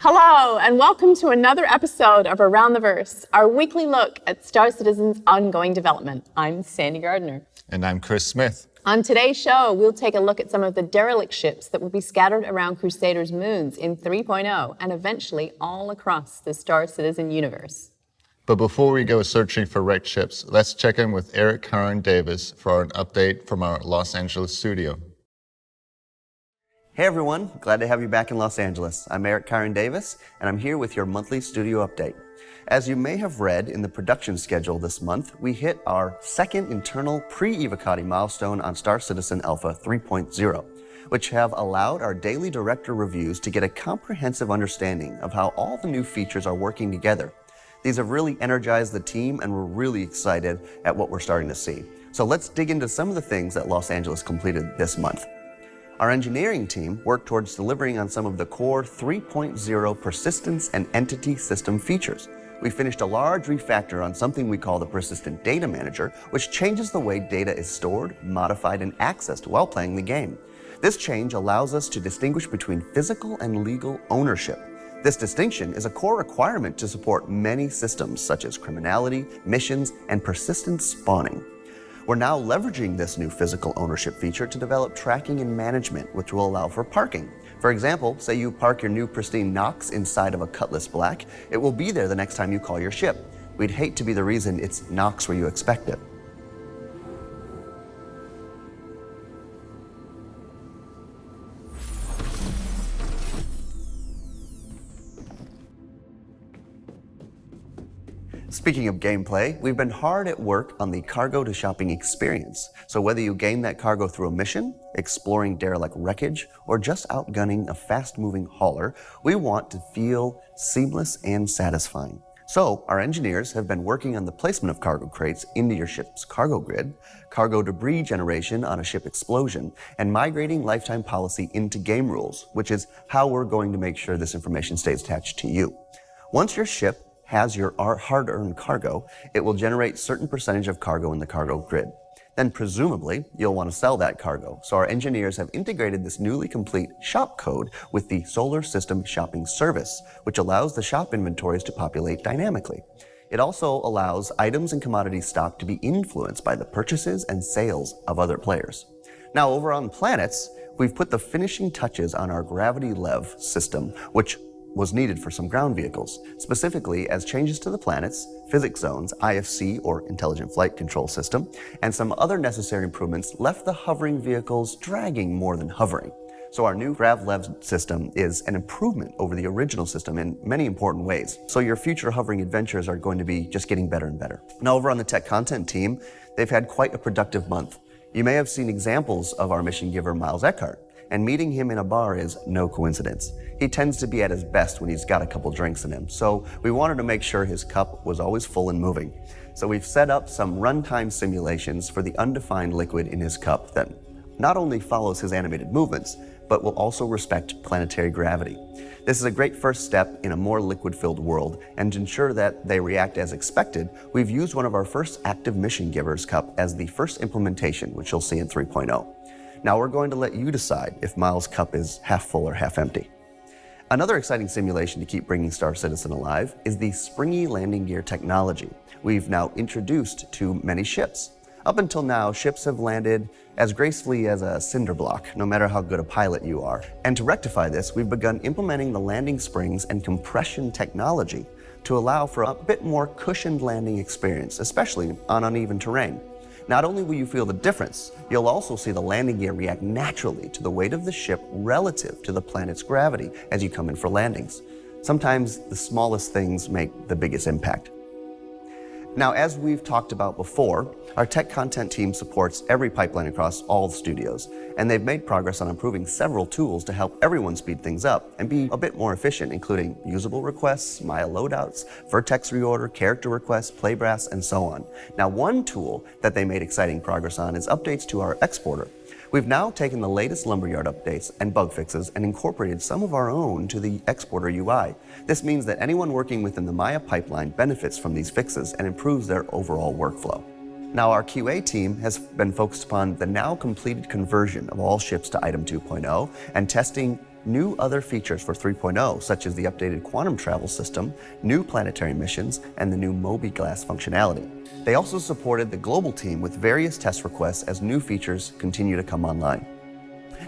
Hello, and welcome to another episode of Around the Verse, our weekly look at Star Citizen's ongoing development. I'm Sandy Gardner. And I'm Chris Smith. On today's show, we'll take a look at some of the derelict ships that will be scattered around Crusaders' moons in 3.0 and eventually all across the Star Citizen universe. But before we go searching for wrecked ships, let's check in with Eric Curran Davis for an update from our Los Angeles studio. Hey everyone, glad to have you back in Los Angeles. I'm Eric Curran Davis, and I'm here with your monthly studio update. As you may have read in the production schedule this month, we hit our second internal pre-Evocati milestone on Star Citizen Alpha 3.0, which have allowed our daily director reviews to get a comprehensive understanding of how all the new features are working together. These have really energized the team, and we're really excited at what we're starting to see. So let's dig into some of the things that Los Angeles completed this month. Our engineering team worked towards delivering on some of the core 3.0 persistence and entity system features. We finished a large refactor on something we call the Persistent Data Manager, which changes the way data is stored, modified, and accessed while playing the game. This change allows us to distinguish between physical and legal ownership. This distinction is a core requirement to support many systems such as criminality, missions, and persistent spawning. We're now leveraging this new physical ownership feature to develop tracking and management, which will allow for parking. For example, say you park your new pristine Nox inside of a Cutlass Black, it will be there the next time you call your ship. We'd hate to be the reason it's Nox where you expect it. Speaking of gameplay, we've been hard at work on the cargo to shopping experience. So whether you gain that cargo through a mission, exploring derelict wreckage, or just outgunning a fast-moving hauler, we want to feel seamless and satisfying. So our engineers have been working on the placement of cargo crates into your ship's cargo grid, cargo debris generation on a ship explosion, and migrating lifetime policy into game rules, which is how we're going to make sure this information stays attached to you. Once your ship has your hard-earned cargo, it will generate certain percentage of cargo in the cargo grid. Then presumably, you'll want to sell that cargo. So our engineers have integrated this newly complete shop code with the Solar System Shopping Service, which allows the shop inventories to populate dynamically. It also allows items and commodity stock to be influenced by the purchases and sales of other players. Now over on planets, we've put the finishing touches on our gravity lev system, which was needed for some ground vehicles, specifically as changes to the planets, physics zones, IFC or Intelligent Flight Control System, and some other necessary improvements left the hovering vehicles dragging more than hovering. So our new GravLev system is an improvement over the original system in many important ways. So your future hovering adventures are going to be just getting better and better. Now over on the tech content team, they've had quite a productive month. You may have seen examples of our mission giver, Miles Eckhart, and meeting him in a bar is no coincidence. He tends to be at his best when he's got a couple drinks in him, so we wanted to make sure his cup was always full and moving. So we've set up some runtime simulations for the undefined liquid in his cup that not only follows his animated movements, but will also respect planetary gravity. This is a great first step in a more liquid-filled world, and to ensure that they react as expected, we've used one of our first active mission giver's cup as the first implementation, which you'll see in 3.0. Now we're going to let you decide if Miles' cup is half full or half empty. Another exciting simulation to keep bringing Star Citizen alive is the Springy landing gear technology we've now introduced to many ships. Up until now, ships have landed as gracefully as a cinder block, no matter how good a pilot you are. And to rectify this, we've begun implementing the landing springs and compression technology to allow for a bit more cushioned landing experience, especially on uneven terrain. Not only will you feel the difference, you'll also see the landing gear react naturally to the weight of the ship relative to the planet's gravity as you come in for landings. Sometimes the smallest things make the biggest impact. Now, as we've talked about before, our tech content team supports every pipeline across all the studios, and they've made progress on improving several tools to help everyone speed things up and be a bit more efficient, including usable requests, Maya loadouts, vertex reorder, character requests, playbrass, and so on. Now, one tool that they made exciting progress on is updates to our exporter. We've now taken the latest Lumberyard updates and bug fixes and incorporated some of our own to the exporter UI. This means that anyone working within the Maya pipeline benefits from these fixes and improves their overall workflow. Now, our QA team has been focused upon the now completed conversion of all ships to Item 2.0 and testing new other features for 3.0, such as the updated quantum travel system, new planetary missions, and the new Moby-Glass functionality. They also supported the global team with various test requests as new features continue to come online.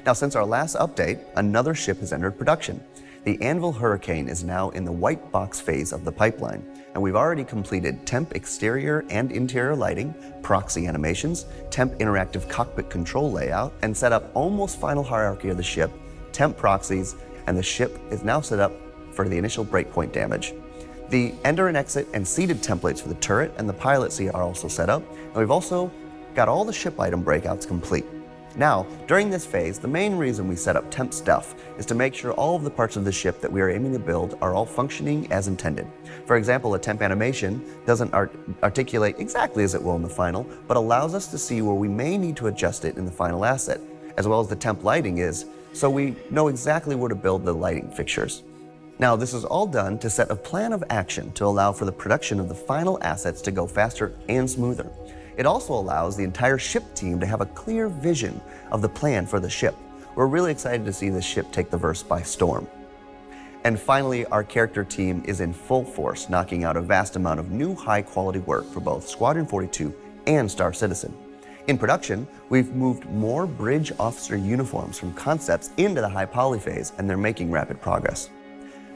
Now, since our last update, another ship has entered production. The Anvil Hurricane is now in the white box phase of the pipeline, and we've already completed temp exterior and interior lighting, proxy animations, temp interactive cockpit control layout, and set up almost final hierarchy of the ship, temp proxies, and the ship is now set up for the initial breakpoint damage. The enter and exit and seated templates for the turret and the pilot seat are also set up, and we've also got all the ship item breakouts complete. Now, during this phase, the main reason we set up temp stuff is to make sure all of the parts of the ship that we are aiming to build are all functioning as intended. For example, a temp animation doesn't articulate exactly as it will in the final, but allows us to see where we may need to adjust it in the final asset, as well as the temp lighting is, so we know exactly where to build the lighting fixtures. Now, this is all done to set a plan of action to allow for the production of the final assets to go faster and smoother. It also allows the entire ship team to have a clear vision of the plan for the ship. We're really excited to see this ship take the verse by storm. And finally, our character team is in full force, knocking out a vast amount of new high-quality work for both Squadron 42 and Star Citizen. In production, we've moved more bridge officer uniforms from concepts into the high poly phase, and they're making rapid progress.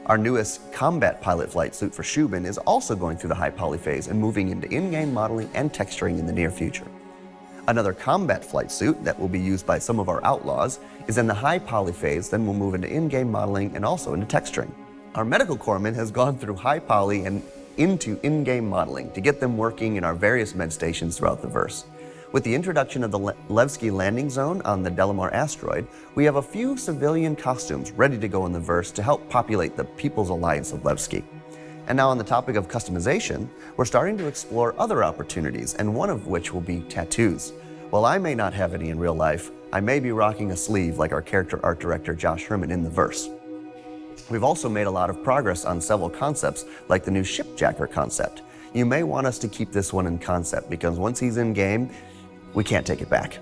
Our newest combat pilot flight suit for Shubin is also going through the high poly phase and moving into in-game modeling and texturing in the near future. Another combat flight suit that will be used by some of our outlaws is in the high poly phase, then we'll move into in-game modeling and also into texturing. Our medical corpsman has gone through high poly and into in-game modeling to get them working in our various med stations throughout the verse. With the introduction of the Levski landing zone on the Delamar asteroid, we have a few civilian costumes ready to go in the verse to help populate the People's Alliance of Levski. And now on the topic of customization, we're starting to explore other opportunities, and one of which will be tattoos. While I may not have any in real life, I may be rocking a sleeve like our character art director Josh Herman in the verse. We've also made a lot of progress on several concepts, like the new shipjacker concept. You may want us to keep this one in concept, because once he's in game, we can't take it back.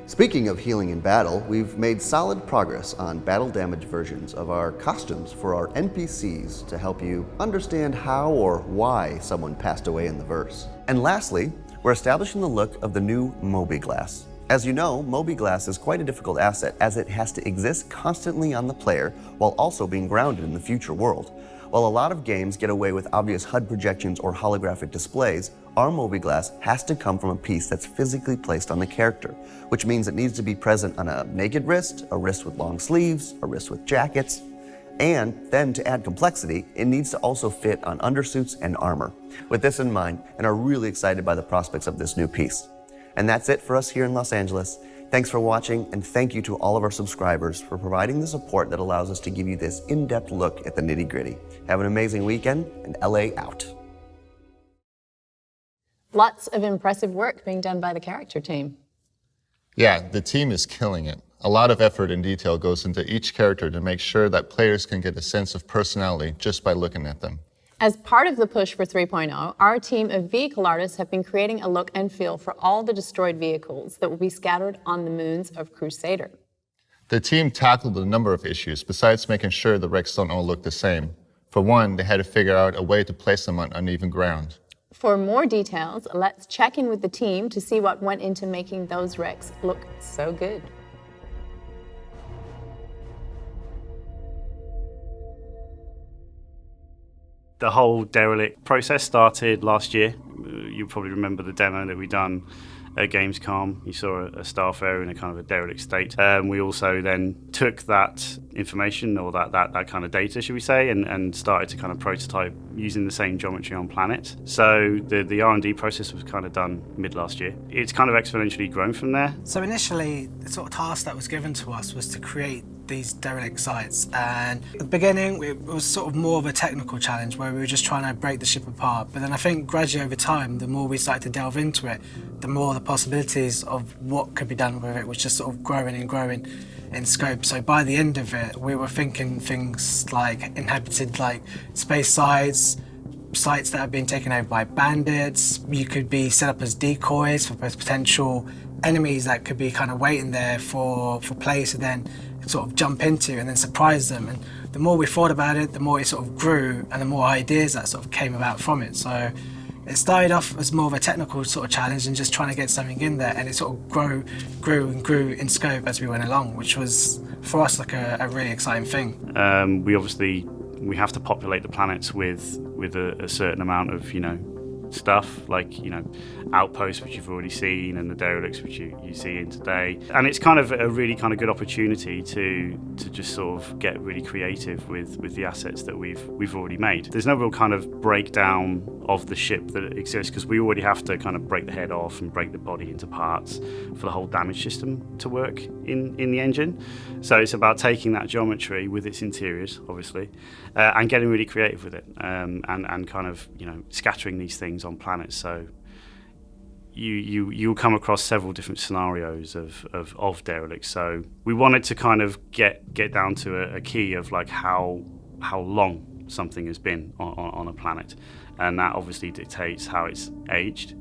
Speaking of healing in battle, we've made solid progress on battle damage versions of our costumes for our NPCs to help you understand how or why someone passed away in the verse. And lastly, we're establishing the look of the new Moby-Glass. As you know, Moby-Glass is quite a difficult asset as it has to exist constantly on the player while also being grounded in the future world. While a lot of games get away with obvious HUD projections or holographic displays, our Moby-Glass has to come from a piece that's physically placed on the character, which means it needs to be present on a naked wrist, a wrist with long sleeves, a wrist with jackets, and then to add complexity, it needs to also fit on undersuits and armor. With this in mind, and are really excited by the prospects of this new piece. And that's it for us here in Los Angeles. Thanks for watching, and thank you to all of our subscribers for providing the support that allows us to give you this in-depth look at the nitty-gritty. Have an amazing weekend, and LA out. Lots of impressive work being done by the character team. Yeah, the team is killing it. A lot of effort and detail goes into each character to make sure that players can get a sense of personality just by looking at them. As part of the push for 3.0, our team of vehicle artists have been creating a look and feel for all the destroyed vehicles that will be scattered on the moons of Crusader. The team tackled a number of issues besides making sure the wrecks don't all look the same. For one, they had to figure out a way to place them on uneven ground. For more details, let's check in with the team to see what went into making those wrecks look so good. The whole Derelict process started last year. You probably remember the demo that we done at Gamescom. You saw a starfarer in a kind of a derelict state. We also then took that information, or that kind of data, should we say, and started to kind of prototype using the same geometry on planet. So the R&D process was kind of done mid last year. It's kind of exponentially grown from there. So initially, the sort of task that was given to us was to create these derelict sites, and at the beginning it was sort of more of a technical challenge where we were just trying to break the ship apart, but then I think gradually over time, the more we started to delve into it, the more the possibilities of what could be done with it was just sort of growing and growing in scope. So by the end of it, we were thinking things like inhabited like space sites that have been taken over by bandits. You could be set up as decoys for potential enemies that could be kind of waiting there for players to then sort of jump into and then surprise them. And the more we thought about it, the more it sort of grew, and the more ideas that sort of came about from it. So it started off as more of a technical sort of challenge and just trying to get something in there, and it sort of grew in scope as we went along, which was for us like a really exciting thing. We have to populate the planets with a certain amount of stuff, like outposts, which you've already seen, and the derelicts, which you see in today. And it's kind of a really kind of good opportunity to just sort of get really creative with the assets that we've already made. There's no real kind of breakdown of the ship that exists, because we already have to kind of break the head off and break the body into parts for the whole damage system to work in the engine. So it's about taking that geometry with its interiors, obviously, and getting really creative with it, and kind of scattering these things on planets. So you'll come across several different scenarios of derelicts. So we wanted to kind of get down to a key of like how long something has been on a planet, and that obviously dictates how it's aged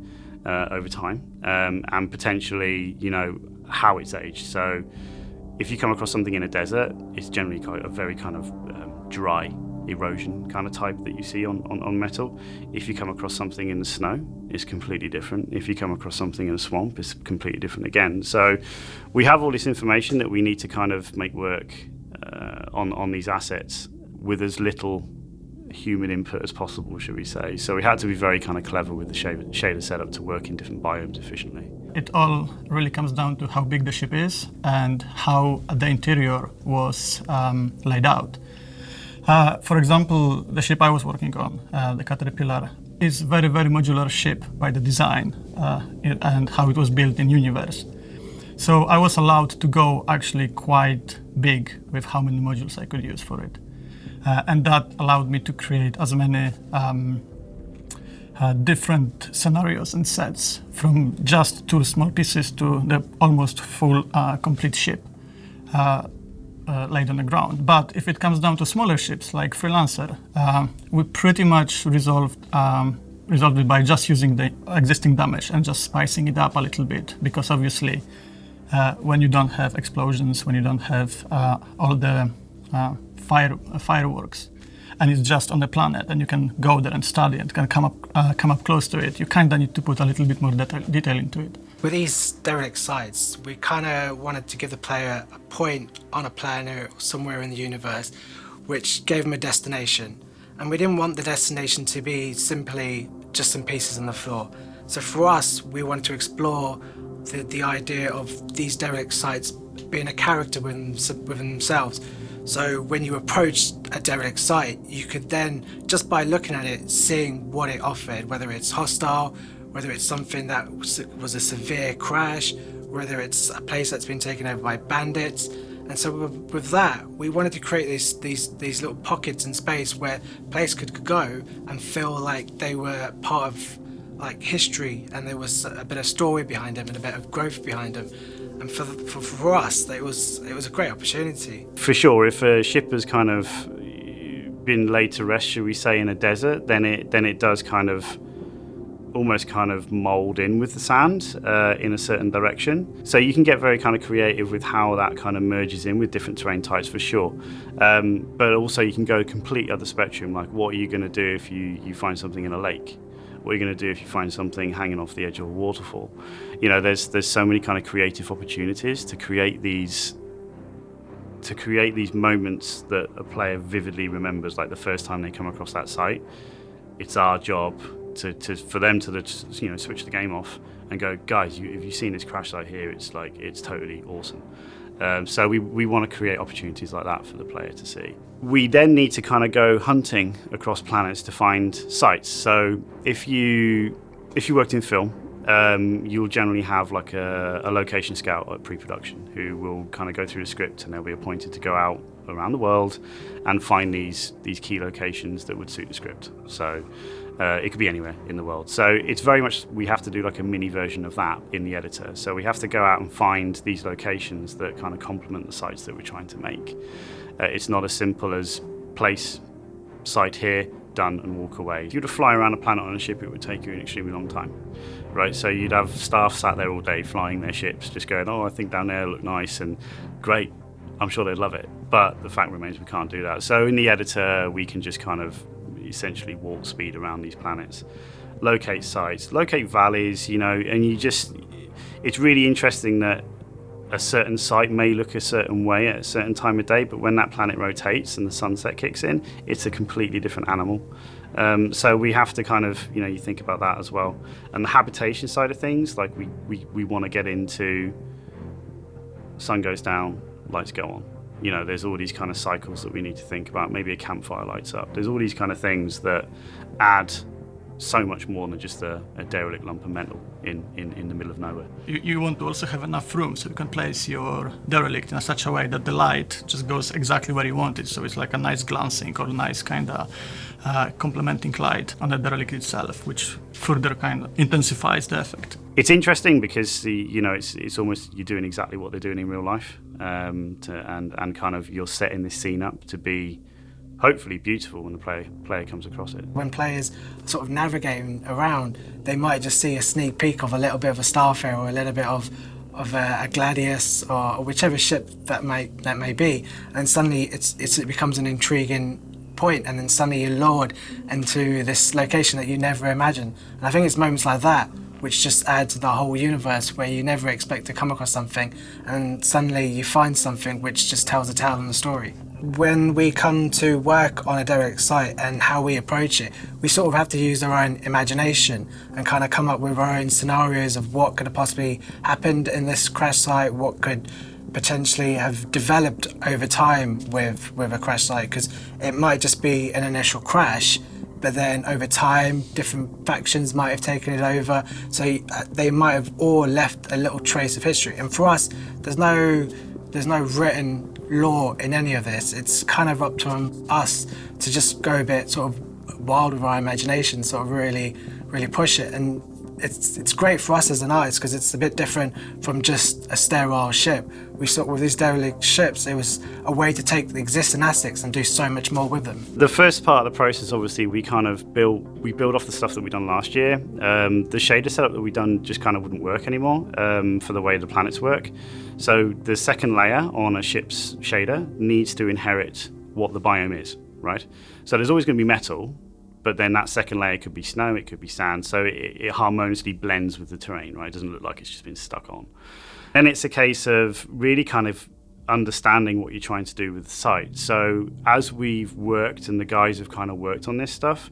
over time, and potentially how it's aged. So if you come across something in a desert, it's generally quite a very kind of dry erosion kind of type that you see on metal. If you come across something in the snow, it's completely different. If you come across something in a swamp, it's completely different again. So we have all this information that we need to kind of make work on these assets with as little human input as possible, should we say. So we had to be very kind of clever with the shader setup to work in different biomes efficiently. It all really comes down to how big the ship is and how the interior was laid out. For example, the ship I was working on, the Caterpillar, is very, very modular ship by the design and how it was built in universe. So I was allowed to go actually quite big with how many modules I could use for it. And that allowed me to create as many different scenarios and sets, from just 2 small pieces to the almost full complete ship laid on the ground. But if it comes down to smaller ships like Freelancer, we pretty much resolved it by just using the existing damage and just spicing it up a little bit, because obviously when you don't have explosions, when you don't have all the fireworks, and it's just on the planet, and you can go there and study and can come up close to it, you kind of need to put a little bit more detail into it. With these derelict sites, we kind of wanted to give the player a point on a planet or somewhere in the universe which gave them a destination. And we didn't want the destination to be simply just some pieces on the floor. So for us, we wanted to explore the idea of these derelict sites being a character within themselves. So when you approached a derelict site, you could then, just by looking at it, seeing what it offered, whether it's hostile, whether it's something that was a severe crash, whether it's a place that's been taken over by bandits. And so with that, we wanted to create these little pockets in space where players could go and feel like they were part of like history, and there was a bit of story behind them and a bit of growth behind them. And for us, it was a great opportunity. For sure, if a ship has kind of been laid to rest, should we say, in a desert, then it does kind of almost kind of mold in with the sand in a certain direction. So you can get very kind of creative with how that kind of merges in with different terrain types, for sure. But also you can go complete other spectrum, like what are you going to do if you find something in a lake? What are you going to do if you find something hanging off the edge of a waterfall? There's so many kind of creative opportunities to create these moments that a player vividly remembers, like the first time they come across that site. It's our job for them to switch the game off and go, guys, have you seen this crash site here? It's totally awesome. So we want to create opportunities like that for the player to see. We then need to kind of go hunting across planets to find sites. So if you worked in film, you'll generally have like a location scout at pre-production who will kind of go through the script, and they'll be appointed to go out around the world and find these key locations that would suit the script. So it could be anywhere in the world. So it's very much, we have to do like a mini version of that in the editor. So we have to go out and find these locations that kind of complement the sites that we're trying to make. It's not as simple as place, site here, done, and walk away. If you were to fly around a planet on a ship, it would take you an extremely long time, right? So you'd have staff sat there all day flying their ships, just going, oh, I think down there look nice, and great, I'm sure they'd love it. But the fact remains we can't do that. So in the editor, we can just kind of essentially warp speed around these planets, locate sites, locate valleys, and it's really interesting that a certain site may look a certain way at a certain time of day, but when that planet rotates and the sunset kicks in, it's a completely different animal. So we have to kind of, you think about that as well. And the habitation side of things, like we want to get into sun goes down, lights go on. There's all these kind of cycles that we need to think about. Maybe a campfire lights up. There's all these kind of things that add so much more than just a derelict lump of metal in the middle of nowhere. You want to also have enough room so you can place your derelict in such a way that the light just goes exactly where you want it. So it's like a nice glancing or a nice kind of complementing light on the derelict itself, which further kind of intensifies the effect. It's interesting because it's almost you're doing exactly what they're doing in real life, and kind of you're setting this scene up to be hopefully beautiful when the player comes across it. When players are sort of navigating around, they might just see a sneak peek of a little bit of a Starfarer or a little bit of a Gladius or whichever ship that may be, and suddenly it becomes an intriguing point, and then suddenly you're lured into this location that you never imagined. And I think it's moments like that which just add to the whole universe, where you never expect to come across something, and suddenly you find something which just tells a tale in the story. When we come to work on a derelict site and how we approach it, we sort of have to use our own imagination and kind of come up with our own scenarios of what could have possibly happened in this crash site, what could potentially have developed over time with a crash site, because it might just be an initial crash, but then over time different factions might have taken it over, so they might have all left a little trace of history. And for us, there's no written law in any of this. It's kind of up to us to just go a bit sort of wild with our imagination, sort of really push it. And it's great for us as an artist because it's a bit different from just a sterile ship. We saw with these derelict ships, it was a way to take the existing assets and do so much more with them. The first part of the process, obviously, we build off the stuff that we done last year. The shader setup that we done just kind of wouldn't work anymore for the way the planets work. So the second layer on a ship's shader needs to inherit what the biome is, right? So there's always going to be metal, but then that second layer could be snow, it could be sand, so it harmoniously blends with the terrain, right? It doesn't look like it's just been stuck on. And it's a case of really kind of understanding what you're trying to do with the site. So as we've worked and the guys have kind of worked on this stuff,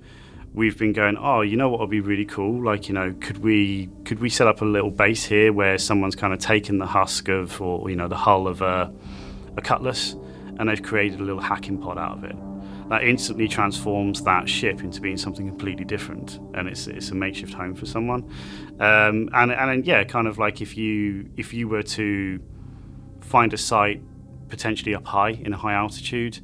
we've been going, what would be really cool? Like, could we set up a little base here where someone's kind of taken the husk of, or the hull of a cutlass, and they've created a little hacking pod out of it. That instantly transforms that ship into being something completely different, and it's a makeshift home for someone. And kind of like if you were to find a site potentially up high in a high altitude,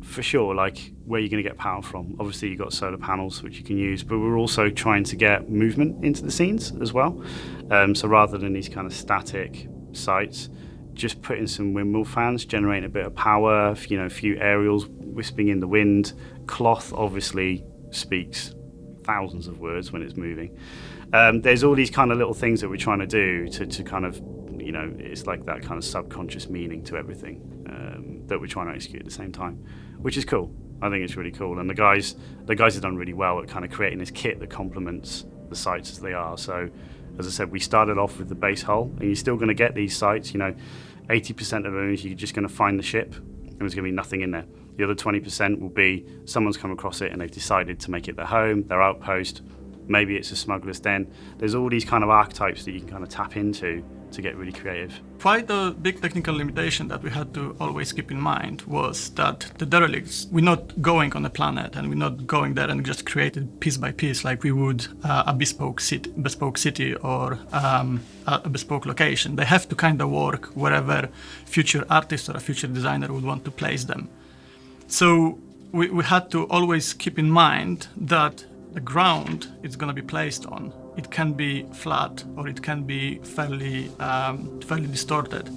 for sure, like where you're going to get power from. Obviously, you've got solar panels which you can use, but we're also trying to get movement into the scenes as well. So rather than these kind of static sites, just put in some windmill fans, generating a bit of power, a few aerials wisping in the wind. Cloth obviously speaks thousands of words when it's moving. There's all these kind of little things that we're trying to do to kind of, it's like that kind of subconscious meaning to everything that we're trying to execute at the same time, which is cool. I think it's really cool. And the guys have done really well at kind of creating this kit that complements the sites as they are. So, as I said, we started off with the base hull, and you're still going to get these sites. 80% of them, you're just going to find the ship, and there's going to be nothing in there. The other 20% will be someone's come across it and they've decided to make it their home, their outpost. Maybe it's a smuggler's den. There's all these kind of archetypes that you can kind of tap into to get really creative. Quite a big technical limitation that we had to always keep in mind was that the derelicts, we're not going on a planet and we're not going there and just create it piece by piece like we would a bespoke city or a bespoke location. They have to kind of work wherever future artist or a future designer would want to place them. So we had to always keep in mind that the ground it's going to be placed on, it can be flat or it can be fairly distorted,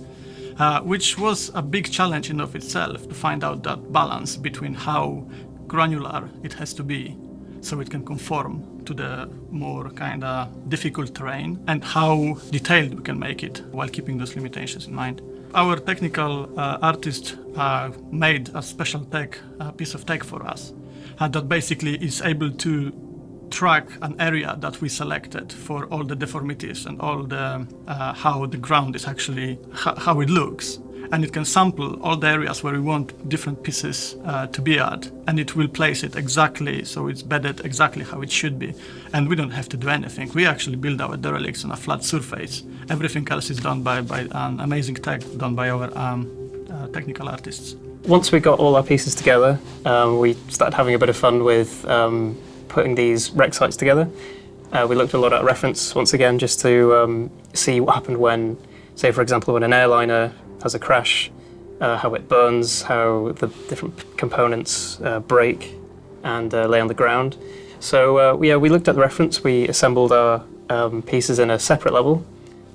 which was a big challenge in of itself to find out that balance between how granular it has to be so it can conform to the more kind of difficult terrain and how detailed we can make it while keeping those limitations in mind. Our technical artist made a special tech, piece of tech for us that basically is able to track an area that we selected for all the deformities and all the how the ground is actually, how it looks. And it can sample all the areas where we want different pieces to be at, and it will place it exactly, so it's bedded exactly how it should be. And we don't have to do anything. We actually build our derelicts on a flat surface. Everything else is done by an amazing tech done by our technical artists. Once we got all our pieces together, we started having a bit of fun with putting these wreck sites together. We looked a lot at reference once again just to see what happened when, say for example, when an airliner has a crash, how it burns, how the different components break and lay on the ground. So we looked at the reference, we assembled our pieces in a separate level.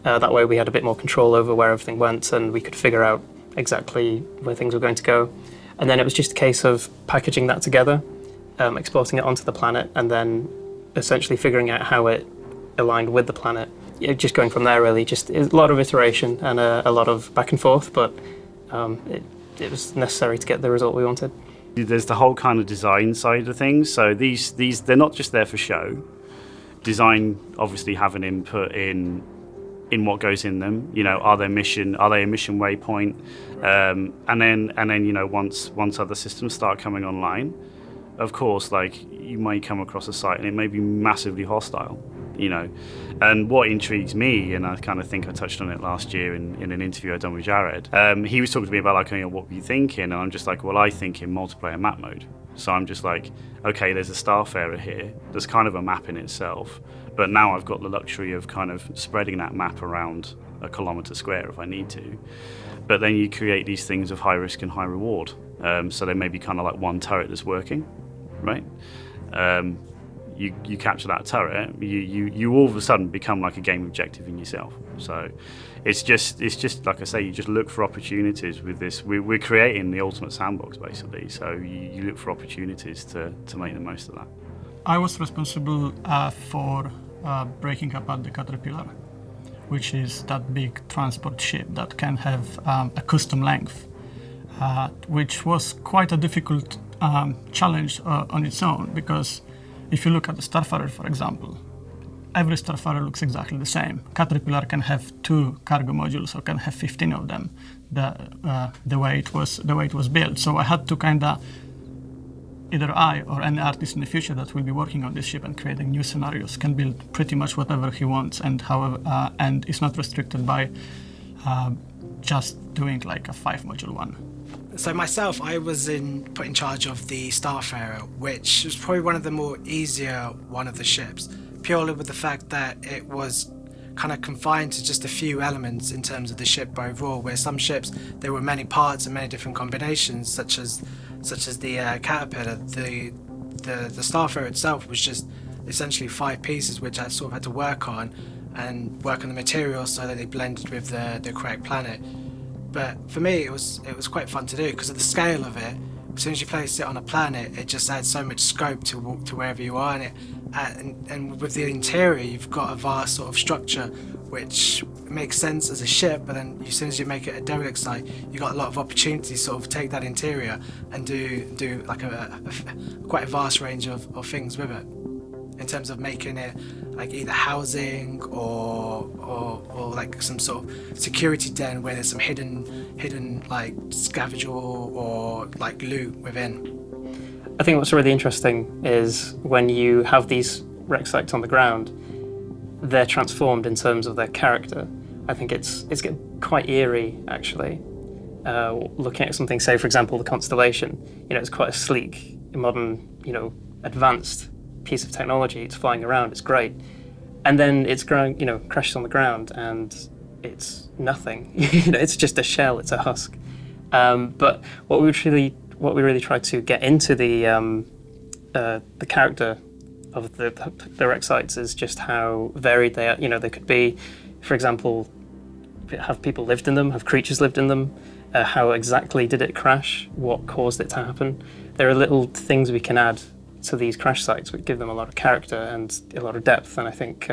That way we had a bit more control over where everything went and we could figure out exactly where things were going to go. And then it was just a case of packaging that together, exporting it onto the planet, and then essentially figuring out how it aligned with the planet. Just going from there, really. Just a lot of iteration and a lot of back and forth, but it was necessary to get the result we wanted. There's the whole kind of design side of things. So these they're not just there for show. Design obviously have an input in what goes in them. You know, are they a mission waypoint? And then you know, once other systems start coming online, of course, like you may come across a site and it may be massively hostile. You know, and what intrigues me, and I kind of think I touched on it last year in an interview I'd done with Jared, he was talking to me about like, you know, what were you thinking? And I'm just like, well, I think in multiplayer map mode. So I'm just like, okay, there's a Starfarer here. There's kind of a map in itself, but now I've got the luxury of kind of spreading that map around a kilometre square if I need to. But then you create these things of high risk and high reward. So there may be kind of like one turret that's working, right? You capture that turret, you all of a sudden become like a game objective in yourself. So it's just like I say, you just look for opportunities with this. We're creating the ultimate sandbox basically. So you look for opportunities to make the most of that. I was responsible for breaking apart the Caterpillar, which is that big transport ship that can have a custom length, which was quite a difficult challenge on its own, because if you look at the Starfarer, for example, every Starfarer looks exactly the same. Caterpillar can have 2 cargo modules or can have 15 of them, the way it was built. So I had to kind of, either I or any artist in the future that will be working on this ship and creating new scenarios can build pretty much whatever he wants, and however, and is not restricted by just doing like a 5-module one. So myself, I was put in charge of the Starfarer, which was probably one of the more easier one of the ships, purely with the fact that it was kind of confined to just a few elements in terms of the ship overall, where some ships, there were many parts and many different combinations, such as the Caterpillar. The Starfarer itself was just essentially 5 pieces, which I sort of had to work on the materials so that they blended with the correct planet. But for me, it was quite fun to do because of the scale of it. As soon as you place it on a planet, it just adds so much scope to wherever you are, and with the interior, you've got a vast sort of structure, which makes sense as a ship. But then, as soon as you make it a derelict site, you've got a lot of opportunities to sort of take that interior and do like quite a vast range of things with it, in terms of making it like either housing or like some sort of security den where there's some hidden like scavenge or like loot within. I think what's really interesting is when you have these wreck sites on the ground, they're transformed in terms of their character. I think it's quite eerie actually. Looking at something, say for example the Constellation, you know, it's quite a sleek, modern, you know, advanced piece of technology. It's flying around, it's great, and then it's growing, you know, crashes on the ground and it's nothing. You know, it's just a shell, it's a husk. But what we really tried to get into the character of the wreck sites is just how varied they are. You know, they could be, for example, have people lived in them, have creatures lived in them, how exactly did it crash, what caused it to happen. There are little things we can add to these crash sites which give them a lot of character and a lot of depth, and I think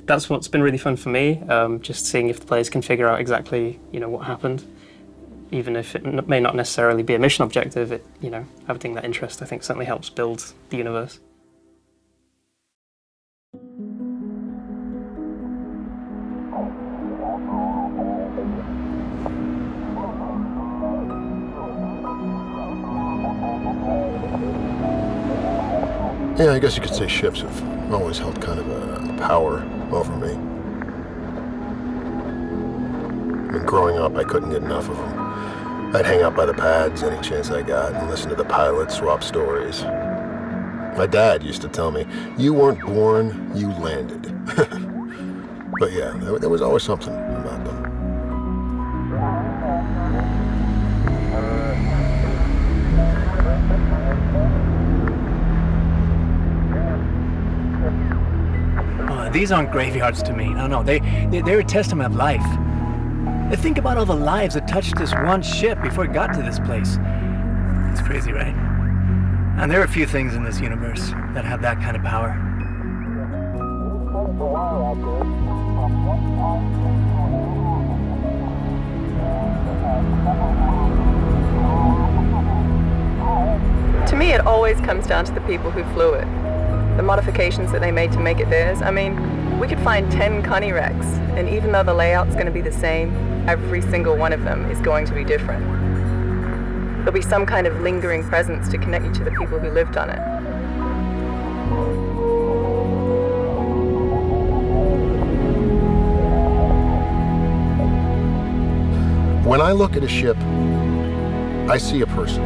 that's what's been really fun for me, just seeing if the players can figure out exactly, you know, what happened. even if it may not necessarily be a mission objective, having that interest, I think, certainly helps build the universe. Yeah, I guess you could say ships have always held kind of a power over me. I mean, growing up, I couldn't get enough of them. I'd hang out by the pads any chance I got and listen to the pilots swap stories. My dad used to tell me, you weren't born, you landed. But yeah, there was always something about them. These aren't graveyards to me. No, they're a testament of life. Think about all the lives that touched this one ship before it got to this place. It's crazy, right? And there are a few things in this universe that have that kind of power. To me, it always comes down to the people who flew it. The modifications that they made to make it theirs. I mean, we could find 10 Connie wrecks, and even though the layout's going to be the same, every single one of them is going to be different. There'll be some kind of lingering presence to connect you to the people who lived on it. When I look at a ship, I see a person.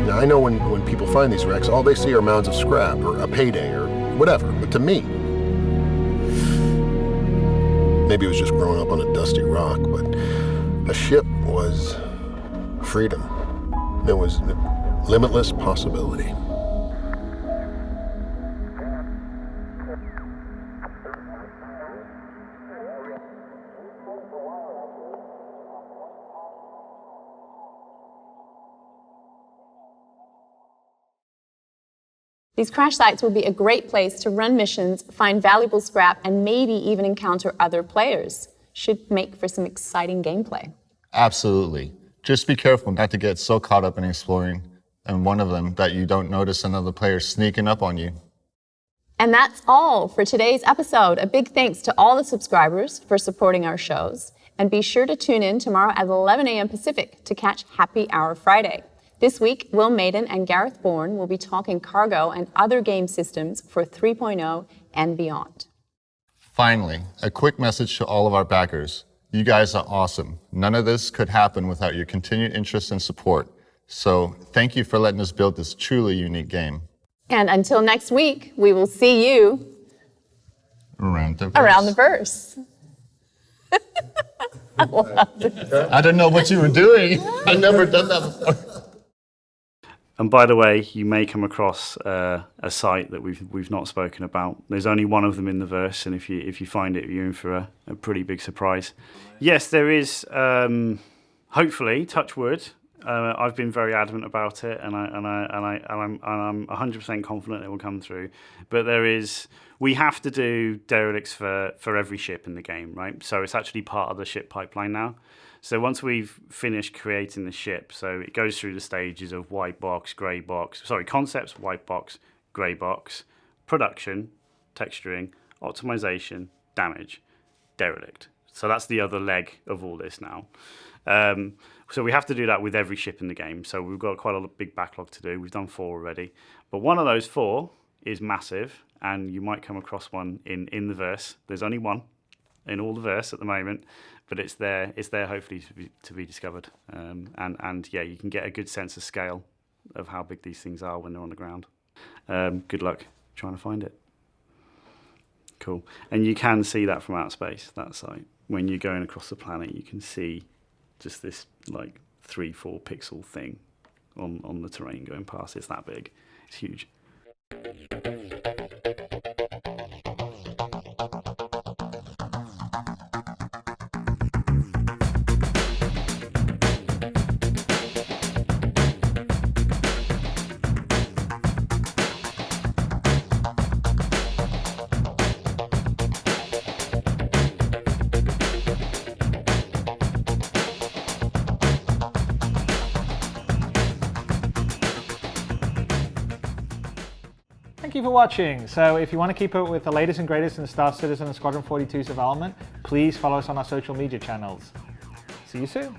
Now, I know when people find these wrecks, all they see are mounds of scrap or a payday or whatever, but to me, maybe it was just growing up on a dusty rock, but a ship was freedom. There was limitless possibility. These crash sites will be a great place to run missions, find valuable scrap, and maybe even encounter other players. Should make for some exciting gameplay. Absolutely. Just be careful not to get so caught up in exploring in one of them that you don't notice another player sneaking up on you. And that's all for today's episode. A big thanks to all the subscribers for supporting our shows. And be sure to tune in tomorrow at 11 a.m. Pacific to catch Happy Hour Friday. This week, Will Maiden and Gareth Bourne will be talking cargo and other game systems for 3.0 and beyond. Finally, a quick message to all of our backers. You guys are awesome. None of this could happen without your continued interest and support. So thank you for letting us build this truly unique game. And until next week, we will see you around the verse. I don't know what you were doing. I've never done that before. And by the way, you may come across a site that we've not spoken about. There's only one of them in the verse, and if you find it, you're in for a pretty big surprise. Yes, there is. Hopefully, touch wood. I've been very adamant about it, and I'm 100% confident it will come through. But we have to do derelicts for every ship in the game, right? So it's actually part of the ship pipeline now. So once we've finished creating the ship, so it goes through the stages of white box, grey box, concepts, white box, grey box, production, texturing, optimization, damage, derelict. So that's the other leg of all this now. So we have to do that with every ship in the game. So we've got quite a big backlog to do. We've done 4 already. But one of those 4 is massive, and you might come across one in the verse. There's only one in all the verse at the moment. But it's there hopefully to be discovered. And yeah, you can get a good sense of scale of how big these things are when they're on the ground. Good luck trying to find it. Cool. And you can see that from outer space, that site. When you're going across the planet, you can see just this like 3-4 pixel thing on the terrain going past. It's that big. It's huge. you for watching. So if you want to keep up with the latest and greatest in Star Citizen and Squadron 42's development, please follow us on our social media channels. See you soon.